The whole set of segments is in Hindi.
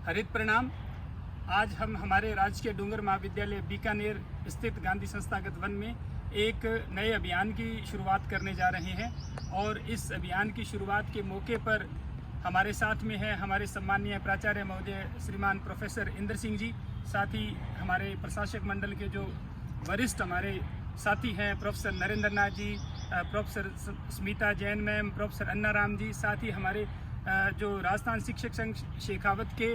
हरित प्रणाम। आज हम हमारे राजकीय डूंगर महाविद्यालय बीकानेर स्थित गांधी संस्थागत वन में एक नए अभियान की शुरुआत करने जा रहे हैं और इस अभियान की शुरुआत के मौके पर हमारे साथ में है हमारे सम्माननीय प्राचार्य महोदय श्रीमान प्रोफेसर इंद्र सिंह जी, साथ ही हमारे प्रशासक मंडल के जो वरिष्ठ हमारे साथी हैं professor Narendra Nath ji, professor Smita Jain ma'am, professor Anna Ram ji, साथ ही हमारे जो राजस्थान शिक्षक संघ शेखावत के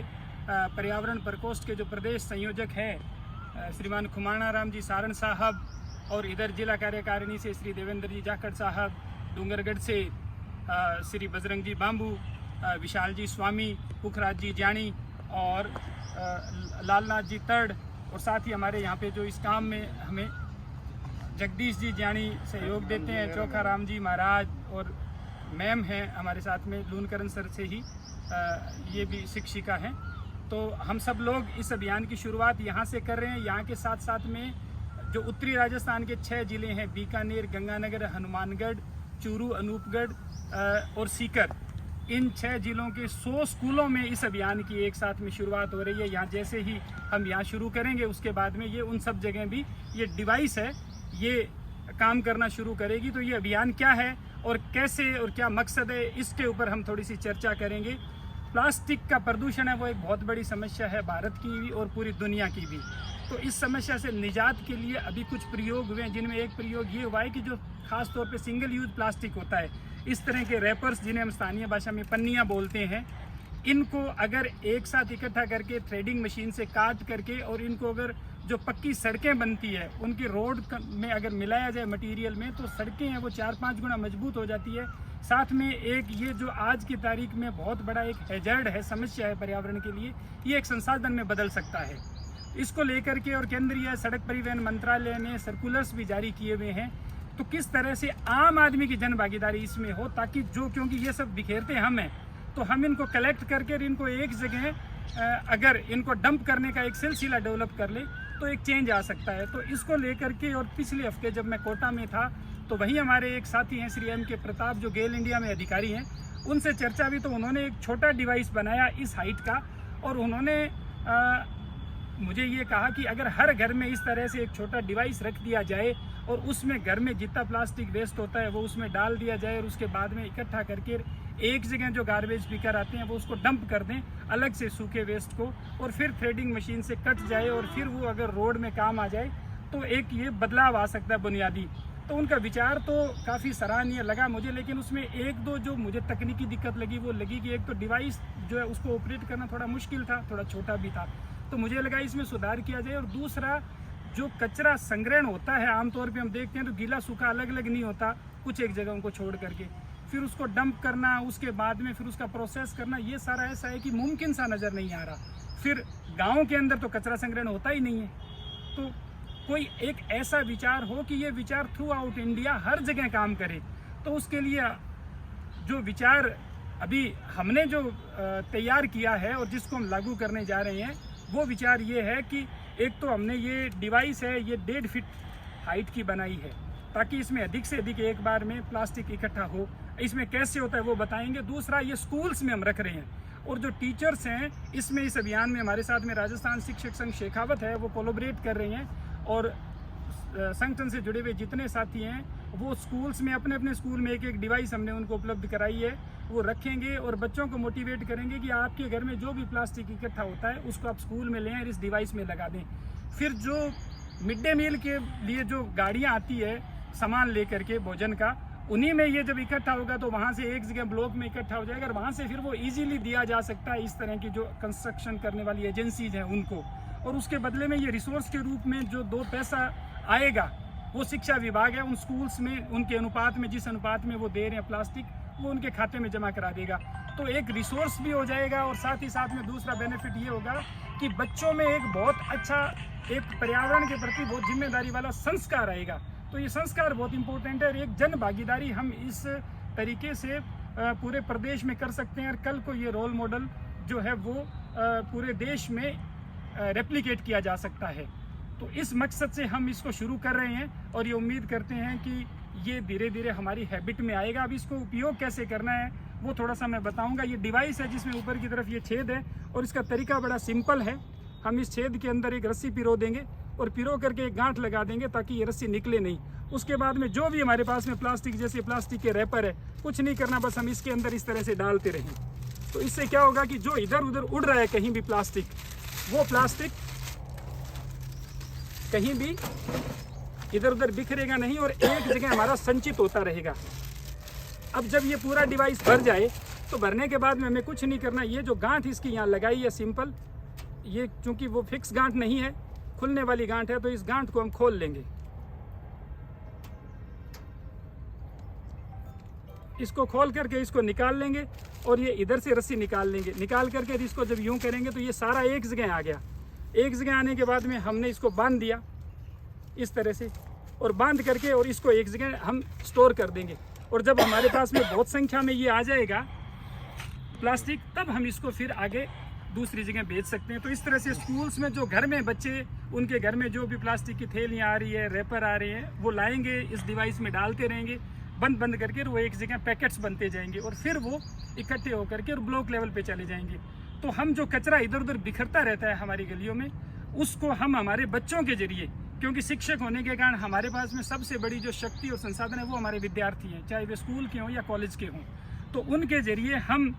पर्यावरण प्रकोष्ठ के जो प्रदेश संयोजक हैं श्रीमान खुमाना राम जी सारण साहब, और इधर जिला कार्यकारिणी से श्री देवेंद्र जी जाखड़ साहब, डूंगरगढ़ से श्री बजरंग जी बाम्बू, विशाल जी स्वामी, पुखराज जी जानी और लालनाथ जी तर्ड, और साथ ही हमारे यहाँ पे जो इस काम में हमें जगदीश जी जानी सहयोग देते हैं, चोखा राम जी महाराज, और मैम हैं हमारे साथ में लूनकरण सर से ही ये भी शिक्षिका हैं। तो हम सब लोग इस अभियान की शुरुआत यहाँ से कर रहे हैं। यहाँ के साथ साथ में जो उत्तरी राजस्थान के 6 ज़िले हैं, बीकानेर, गंगानगर, हनुमानगढ़, चूरू, अनूपगढ़ और सीकर, इन 6 ज़िलों के 100 स्कूलों में इस अभियान की एक साथ में शुरुआत हो रही है। यहाँ जैसे ही हम यहाँ शुरू करेंगे उसके बाद में ये उन सब जगह भी ये डिवाइस है ये काम करना शुरू करेगी। तो ये अभियान क्या है और कैसे और क्या मकसद है, इसके ऊपर हम थोड़ी सी चर्चा करेंगे। प्लास्टिक का प्रदूषण है वो एक बहुत बड़ी समस्या है भारत की भी और पूरी दुनिया की भी। तो इस समस्या से निजात के लिए अभी कुछ प्रयोग हुए हैं, जिनमें एक प्रयोग ये हुआ है कि जो खास तौर पे सिंगल यूज प्लास्टिक होता है, इस तरह के रैपर्स जिन्हें हम स्थानीय भाषा में पन्नियाँ बोलते हैं, इनको अगर एक साथ इकट्ठा करके थ्रेडिंग मशीन से काट करके और इनको अगर जो पक्की सड़कें बनती है उनकी रोड में अगर मिलाया जाए मटेरियल में, तो सड़कें हैं वो 4-5 गुना मजबूत हो जाती है। साथ में एक ये जो आज की तारीख में बहुत बड़ा एक हैजर्ड है, समस्या है पर्यावरण के लिए, ये एक संसाधन में बदल सकता है। इसको लेकर के और केंद्रीय सड़क परिवहन मंत्रालय ने सर्कुलर्स भी जारी किए हुए हैं। तो किस तरह से आम आदमी की जन भागीदारी इसमें हो, ताकि जो, क्योंकि ये सब बिखेरते हम हैं, तो हम इनको कलेक्ट करके इनको एक जगह अगर इनको डंप करने का एक सिलसिला डेवलप कर ले तो एक चेंज आ सकता है। तो इसको लेकर के, और पिछले हफ्ते जब मैं कोटा में था तो वहीं हमारे एक साथी हैं श्री M.K. प्रताप, जो गेल इंडिया में अधिकारी हैं, उनसे चर्चा हुई। तो उन्होंने एक छोटा डिवाइस बनाया इस हाइट का, और उन्होंने मुझे ये कहा कि अगर हर घर में इस तरह से एक छोटा डिवाइस रख दिया जाए और उसमें घर में जितना प्लास्टिक वेस्ट होता है वो उसमें डाल दिया जाए, और उसके बाद में इकट्ठा करके एक जगह जो गार्बेज पिकर आते हैं वो उसको डंप कर दें अलग से सूखे वेस्ट को, और फिर थ्रेडिंग मशीन से कट जाए और फिर वो अगर रोड में काम आ जाए तो एक ये बदलाव आ सकता है बुनियादी। तो उनका विचार तो काफ़ी सराहनीय लगा मुझे, लेकिन उसमें एक दो जो मुझे तकनीकी दिक्कत लगी वो लगी कि एक तो डिवाइस जो है उसको ऑपरेट करना थोड़ा मुश्किल था, थोड़ा छोटा भी था, तो मुझे लगा इसमें सुधार किया जाए। और दूसरा, जो कचरा संग्रहण होता है आमतौर पे हम देखते हैं तो गीला सूखा अलग अलग नहीं होता, कुछ एक जगह उनको छोड़ करके फिर उसको डंप करना, उसके बाद में फिर उसका प्रोसेस करना, ये सारा ऐसा है कि मुमकिन सा नज़र नहीं आ रहा। फिर गाँव के अंदर तो कचरा संग्रहण होता ही नहीं है। तो कोई एक ऐसा विचार हो कि ये विचार थ्रू आउट इंडिया हर जगह काम करे। तो उसके लिए जो विचार अभी हमने जो तैयार किया है और जिसको हम लागू करने जा रहे हैं, वो विचार ये है कि एक तो हमने ये डिवाइस है ये 1.5 फीट हाइट की बनाई है, ताकि इसमें अधिक से अधिक एक बार में प्लास्टिक इकट्ठा हो। इसमें कैसे होता है वो बताएंगे। दूसरा, ये स्कूल्स में हम रख रहे हैं, और जो टीचर्स हैं इसमें इस अभियान में हमारे साथ में राजस्थान शिक्षक संघ शेखावत है, वो कोलैबोरेट कर रहे हैं, और संगठन से जुड़े हुए जितने साथी हैं वो स्कूल्स में अपने अपने स्कूल में एक डिवाइस हमने उनको उपलब्ध कराई है, वो रखेंगे और बच्चों को मोटिवेट करेंगे कि आपके घर में जो भी प्लास्टिक इकट्ठा होता है उसको आप स्कूल में लें और इस डिवाइस में लगा दें। फिर जो मिड डे मील के लिए जो गाड़ियाँ आती है सामान लेकर के भोजन का, उन्हीं में ये जब इकट्ठा होगा तो वहाँ से एक जगह ब्लॉक में इकट्ठा हो जाएगा, और वहाँ से फिर वो इजीली दिया जा सकता है इस तरह की जो कंस्ट्रक्शन करने वाली एजेंसीज हैं उनको। और उसके बदले में ये रिसोर्स के रूप में जो 2 पैसा आएगा वो शिक्षा विभाग है उन स्कूल्स में उनके अनुपात में, जिस अनुपात में वो दे रहे हैं प्लास्टिक, वो उनके खाते में जमा करा देगा। तो एक रिसोर्स भी हो जाएगा, और साथ ही साथ में दूसरा बेनिफिट ये होगा कि बच्चों में एक बहुत अच्छा एक पर्यावरण के प्रति बहुत जिम्मेदारी वाला संस्कार आएगा। तो ये संस्कार बहुत इंपॉर्टेंट है, और एक जन भागीदारी हम इस तरीके से पूरे प्रदेश में कर सकते हैं, और कल को ये रोल मॉडल जो है वो पूरे देश में रेप्लिकेट किया जा सकता है। तो इस मकसद से हम इसको शुरू कर रहे हैं, और ये उम्मीद करते हैं कि ये धीरे धीरे हमारी हैबिट में आएगा। अब इसको उपयोग कैसे करना है वो थोड़ा सा मैं बताऊंगा। ये डिवाइस है जिसमें ऊपर की तरफ ये छेद है और इसका तरीका बड़ा सिंपल है। हम इस छेद के अंदर एक रस्सी पिरो देंगे और पिरो करके एक गांठ लगा देंगे ताकि ये रस्सी निकले नहीं। उसके बाद में जो भी हमारे पास में प्लास्टिक जैसे प्लास्टिक के रैपर है, कुछ नहीं करना, बस हम इसके अंदर इस तरह से डालते रहें। तो इससे क्या होगा कि जो इधर उधर उड़ रहा है कहीं भी प्लास्टिक, वो प्लास्टिक कहीं भी इधर उधर बिखरेगा नहीं और एक जगह हमारा संचित होता रहेगा। अब जब ये पूरा डिवाइस भर जाए तो भरने के बाद में हमें कुछ नहीं करना। ये जो गांठ इसकी यहाँ लगाई है सिंपल, ये चूंकि वो फिक्स गांठ नहीं है, खुलने वाली गांठ है, तो इस गांठ को हम खोल लेंगे। इसको खोल करके इसको निकाल लेंगे और ये इधर से रस्सी निकाल लेंगे। निकाल करके इसको जब यूं करेंगे तो ये सारा एक जगह आ गया। एक जगह आने के बाद में हमने इसको बांध दिया इस तरह से, और बांध करके और इसको एक जगह हम स्टोर कर देंगे। और जब हमारे पास में बहुत संख्या में ये आ जाएगा प्लास्टिक, तब हम इसको फिर आगे दूसरी जगह बेच सकते हैं। तो इस तरह से स्कूल्स में जो घर में बच्चे, उनके घर में जो भी प्लास्टिक की थैलियाँ आ रही है, रैपर आ रहे हैं, वो लाएंगे, इस डिवाइस में डालते रहेंगे, बंद बंद करके वो एक जगह पैकेट्स बनते जाएंगे और फिर वो इकट्ठे होकर के और ब्लॉक लेवल पे चले जाएंगे। तो हम जो कचरा इधर उधर बिखरता रहता है हमारी गलियों में, उसको हम हमारे बच्चों के जरिए, क्योंकि शिक्षक होने के कारण हमारे पास में सबसे बड़ी जो शक्ति और संसाधन है वो हमारे विद्यार्थी हैं, चाहे वे स्कूल के हों या कॉलेज के हों। तो उनके जरिए हम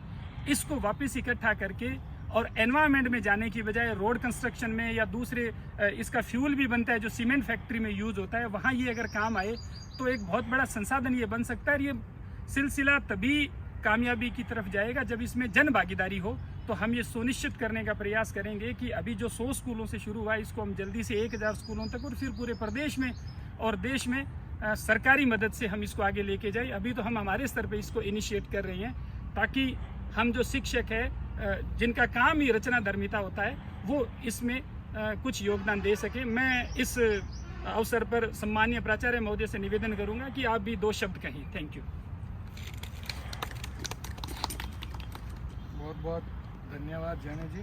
इसको वापस इकट्ठा करके और एनवायरनमेंट में जाने की बजाय रोड कंस्ट्रक्शन में या दूसरे, इसका फ्यूल भी बनता है जो सीमेंट फैक्ट्री में यूज़ होता है, वहाँ ये अगर काम आए तो एक बहुत बड़ा संसाधन ये बन सकता है। ये सिलसिला तभी कामयाबी की तरफ जाएगा जब इसमें जन भागीदारी हो। तो हम ये सुनिश्चित करने का प्रयास करेंगे कि अभी जो 100 स्कूलों से शुरू हुआ है, इसको हम जल्दी से 1000 स्कूलों तक और फिर पूरे प्रदेश में और देश में सरकारी मदद से हम इसको आगे लेके जाए। अभी तो हम हमारे स्तर पे इसको इनिशिएट कर रहे हैं ताकि हम जो शिक्षक है, जिनका काम ही रचना धर्मिता होता है, वो इसमें कुछ योगदान दे सके। मैं इस अवसर पर सम्मानीय प्राचार्य महोदय से निवेदन करूंगा कि आप भी 2 शब्द कहें। Thank you. बहुत बहुत धन्यवाद जैनी जी।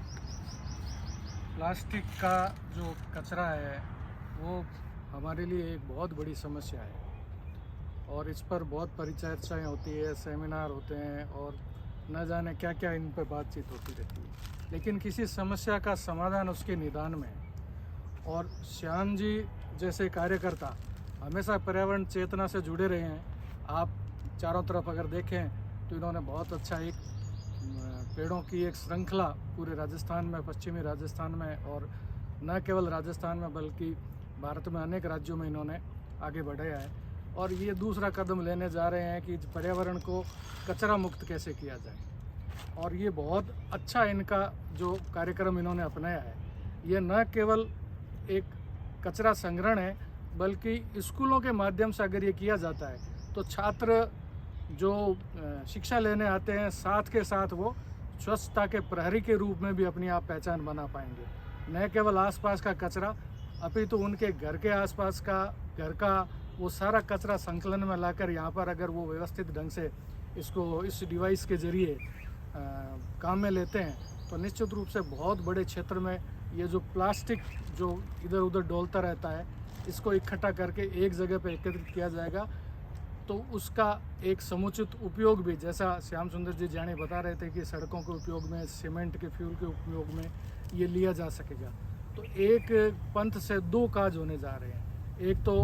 प्लास्टिक का जो कचरा है वो हमारे लिए एक बहुत बड़ी समस्या है और इस पर बहुत परिचर्चाएं होती है, सेमिनार होते हैं और न जाने क्या क्या इन पर बातचीत होती रहती है, लेकिन किसी समस्या का समाधान उसके निदान में है। और श्याम जी जैसे कार्यकर्ता हमेशा पर्यावरण चेतना से जुड़े रहे हैं। आप चारों तरफ अगर देखें तो इन्होंने बहुत अच्छा एक पेड़ों की एक श्रृंखला पूरे राजस्थान में, पश्चिमी राजस्थान में और न केवल राजस्थान में बल्कि भारत में अनेक राज्यों में इन्होंने आगे बढ़ाया है। और ये दूसरा कदम लेने जा रहे हैं कि पर्यावरण को कचरा मुक्त कैसे किया जाए। और ये बहुत अच्छा इनका जो कार्यक्रम इन्होंने अपनाया है, ये न केवल एक कचरा संग्रहण है बल्कि स्कूलों के माध्यम से अगर ये किया जाता है तो छात्र जो शिक्षा लेने आते हैं, साथ के साथ वो स्वच्छता के प्रहरी के रूप में भी अपनी आप पहचान बना पाएंगे। न केवल आसपास का कचरा, अपितु उनके घर के आसपास का, घर का वो सारा कचरा संकलन में लाकर यहाँ पर अगर वो व्यवस्थित ढंग से इसको इस डिवाइस के जरिए काम में लेते हैं तो निश्चित रूप से बहुत बड़े क्षेत्र में ये जो प्लास्टिक जो इधर उधर डोलता रहता है, इसको इकट्ठा करके एक जगह पर एकत्रित किया जाएगा। तो उसका एक समुचित उपयोग भी, जैसा श्याम सुंदर जी जानी बता रहे थे कि सड़कों के उपयोग में, सीमेंट के फ्यूल के उपयोग में ये लिया जा सकेगा। तो एक पंथ से 2 काज होने जा रहे हैं। एक तो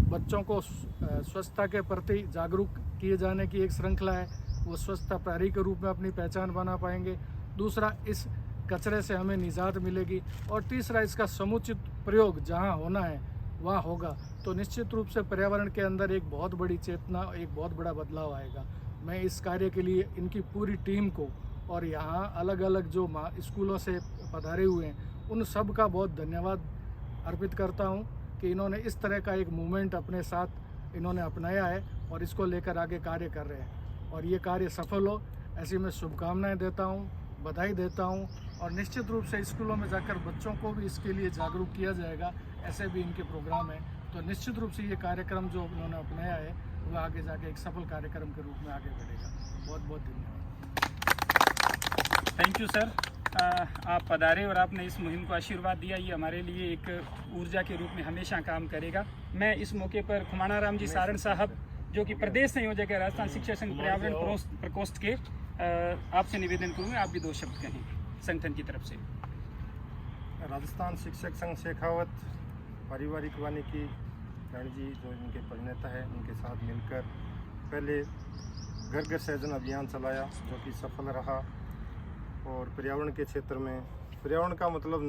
बच्चों को स्वच्छता के प्रति जागरूक किए जाने की एक श्रृंखला है, वो स्वच्छता प्रहरी के रूप में अपनी पहचान बना पाएंगे। दूसरा, इस कचरे से हमें निजात मिलेगी। और तीसरा, इसका समुचित प्रयोग जहाँ होना है वहाँ होगा। तो निश्चित रूप से पर्यावरण के अंदर एक बहुत बड़ी चेतना, एक बहुत बड़ा बदलाव आएगा। मैं इस कार्य के लिए इनकी पूरी टीम को और यहाँ अलग अलग जो स्कूलों से पधारे हुए हैं उन सब का बहुत धन्यवाद अर्पित करता हूँ कि इन्होंने इस तरह का एक मूवमेंट अपने साथ इन्होंने अपनाया है और इसको लेकर आगे कार्य कर रहे हैं। और ये कार्य सफल हो, ऐसी मैं शुभकामनाएं देता हूँ, बधाई देता हूँ। और निश्चित रूप से स्कूलों में जाकर बच्चों को भी इसके लिए जागरूक किया जाएगा, ऐसे भी इनके प्रोग्राम हैं। तो निश्चित रूप से ये कार्यक्रम जो उन्होंने अपनाया है वो आगे जाके एक सफल कार्यक्रम के रूप में आगे बढ़ेगा। बहुत बहुत धन्यवाद। Thank you sir. आप पधारे और आपने इस मुहिम को आशीर्वाद दिया, ये हमारे लिए एक ऊर्जा के रूप में हमेशा काम करेगा। मैं इस मौके पर खुमाना राम जी सारण साहब, जो कि प्रदेश संयोजक है राजस्थान शिक्षा संघ पर्यावरण प्रकोष्ठ के, आपसे निवेदन करूँगा आप भी 2 शब्द कहें संगठन की तरफ से। राजस्थान शिक्षक संघ शेखावत पारिवारिक वानिकी राणी जी जो इनके प्रणेता है, उनके साथ मिलकर पहले घर घर सृजन अभियान चलाया जो कि सफल रहा। और पर्यावरण के क्षेत्र में, पर्यावरण का मतलब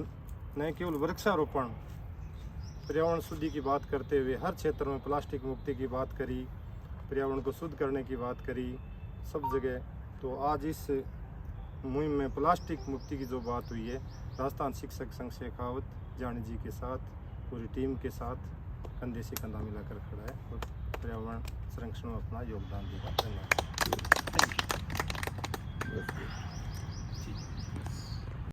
न केवल वृक्षारोपण, पर्यावरण शुद्धि की बात करते हुए हर क्षेत्र में प्लास्टिक मुक्ति की बात करी, पर्यावरण को शुद्ध करने की बात करी सब जगह। तो आज इस मुहिम में प्लास्टिक मुक्ति की जो बात हुई है, राजस्थान शिक्षक संघ शेखावत जानी जी के साथ पूरी टीम के साथ कंधे से कंधा मिलाकर खड़ा है और पर्यावरण संरक्षण में अपना योगदान देगा। धन्यवाद।